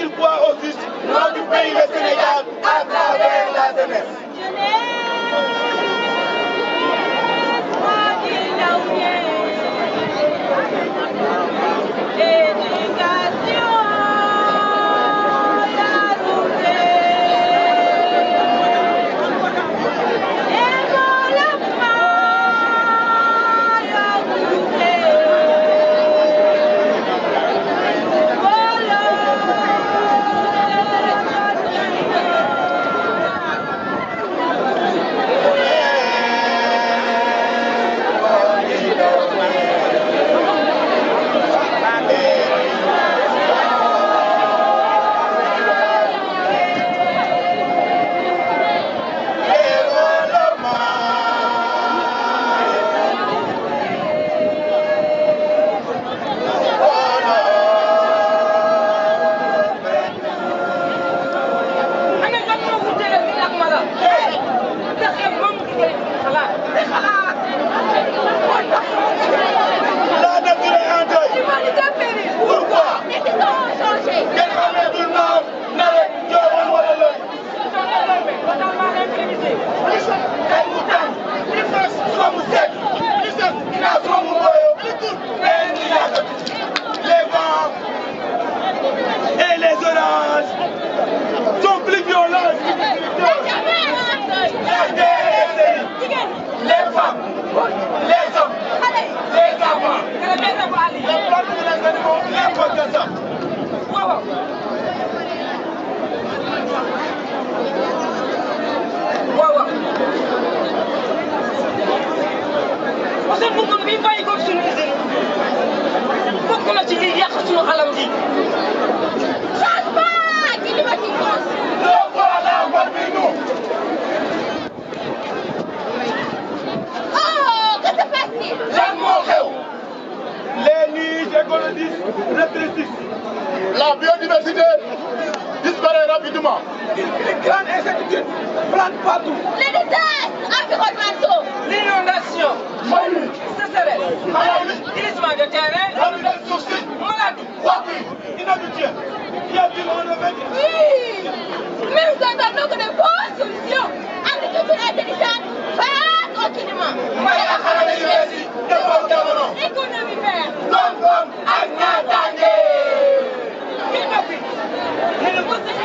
qu'il croit au juste nom du pays, le Sénégal, à travers la jeunesse. La biodiversité disparaît rapidement. Les grandes incertitudes plantent partout. Les désastres environnementaux. L'inondation. Sécheresse. Glissement de terrain. Maladie. Inhabitude. Y a-t-il un remède? Oui. Mais nous entendons que de bonnes solutions. Agriculture intelligente face au climat. Économie verte. Comme Agnatane. Nous ne pouvons pas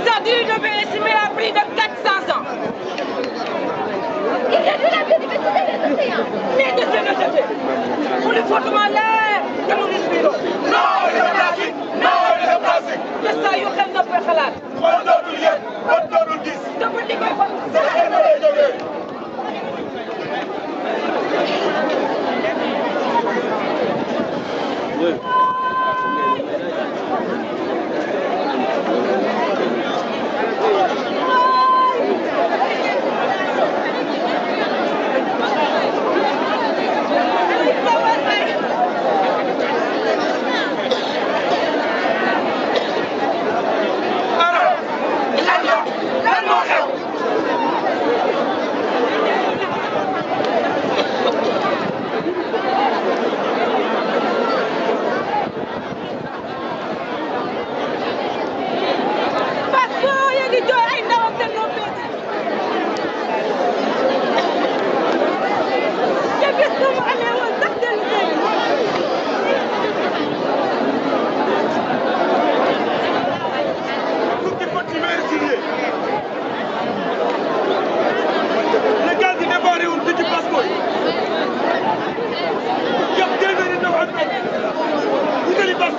Ça devait être estimé à prix de 400 ans. Il réduit la biodiversité des océans. Mais de ce jeter. Pour le fondement l'air que nous respirons. Non, le plastique. Non, le plastique. te saa yu xel noppee xalaat. kon dootul yëg kon dootul gis. dafa li koy fa. sa xel ma lay jógee.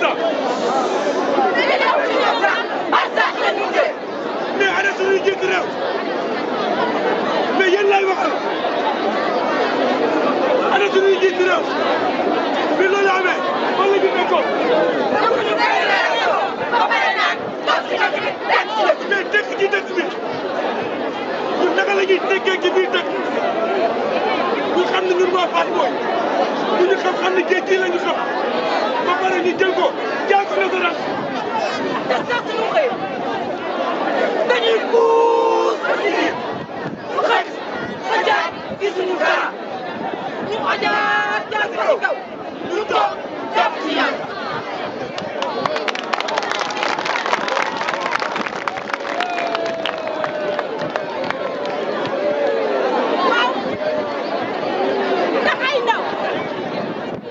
Barça. mais ana suñuy jiitu réew mais yéen laay waxal ana suñuy jiitu réew bi loolu amee fan la ñu nekkoon. mais dëkk ci dëkk bi ñun naka la ñuy teggee ci biir dëkk ñu xam ne ñun waa Fass Boye bu ñu xam ne géej gi la ñu xam ba pare ñu jël ko jaay ko nasaraan. te sax suñu xëy dañuy puus ba ci biir ñu xëy xëjaat gisuñu dara ñu xëjaat jaar ba ci kaw ñu toog jàpp ci yàlla. waaw ndax ay ndaw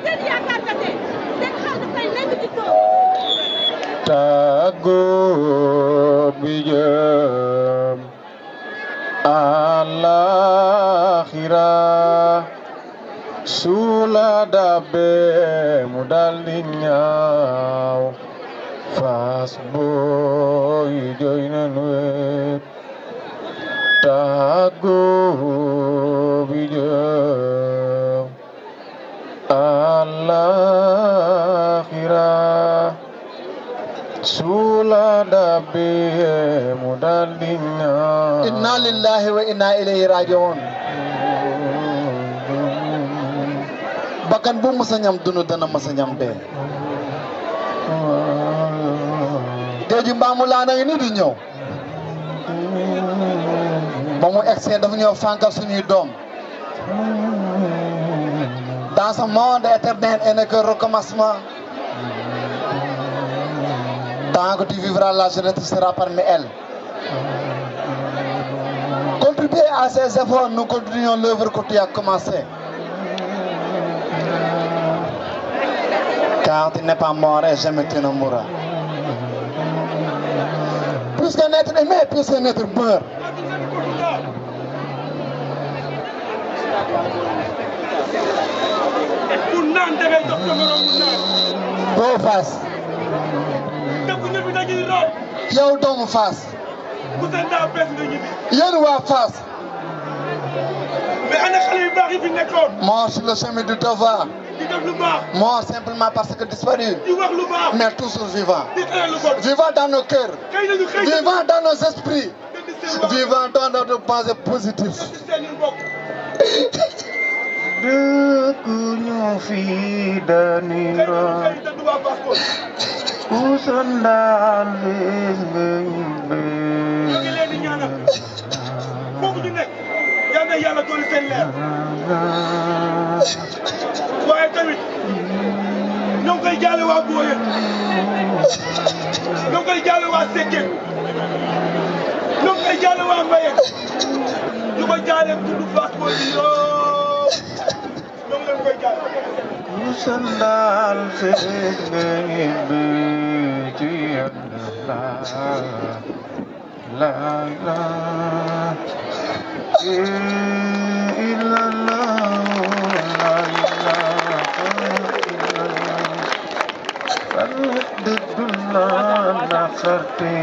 seen yaakaar na ne seen xel dafay nekk ci kaw. Tàggoot bi jëm àllaaxira su la dabbee mu daldi ñaaw Fass Boye jooy nañu wet tàggoot bi jëm àllaaxira sula dabbe mu daldi ñaan inna lillahi wa inna ilayhi rajiun bakkan bu mës a ñam dunu dana mës a ñam dee géeju mbaamu laa na ngi ni di ñëw ba mu egsee dafa ñëw fànkal suñuy doom dans ce monde éternel et n'est que recommencement. Tant que tu vivras, la jeunesse sera parmi elles. Contribuer à ces efforts, nous continuons l'œuvre que tu as commencée. Car tu n'es pas mort et jamais tu ne mourras. Plus qu'un être aimé, plus qu'un être meurt. ku naan da ngay jox sa morom mu naan. Doo Fass. dëkk ñëpp dañuy root. yow doomu Fass. ku sa ndaa bees nga ñibbi. yéen waa Fass. mais ana xale yu baax yi fi nekkoon. Mort sur le chemin du devoir. di def lu baax. Mort simplement parce que disparu. di wax lu baax. Mais toujours vivant. di xëy lu bon. Vivant dans nos cœurs. xëy nañu xëy nañu. Vivant dans nos esprits. di seen wax. Vivant dans notre pensée positive. di seen i mbokk. dëkku ñu fi dañuy xëy nañu root xëy dëgg waa Fass Boye. ku sa ndaal fees nga ñoo ñibbe ngi leen di ñaanal. foofu ñu nekk. yal na yàlla dolli seen leer. waaye tamit ñoo ngi koy jaale waa Boye. ñoo ngi koy jaale waa Sekkeen. ñoo ngi koy jaale waa Mbayeen. ñu ko jaale tudd Fass Boye bi yoo. ñoo ngi leen koy jaale. ku sa ndaal fees nga ñibbe ci Yàlla la ilaha illallah la ilaha illallah fan dëddul la naqarte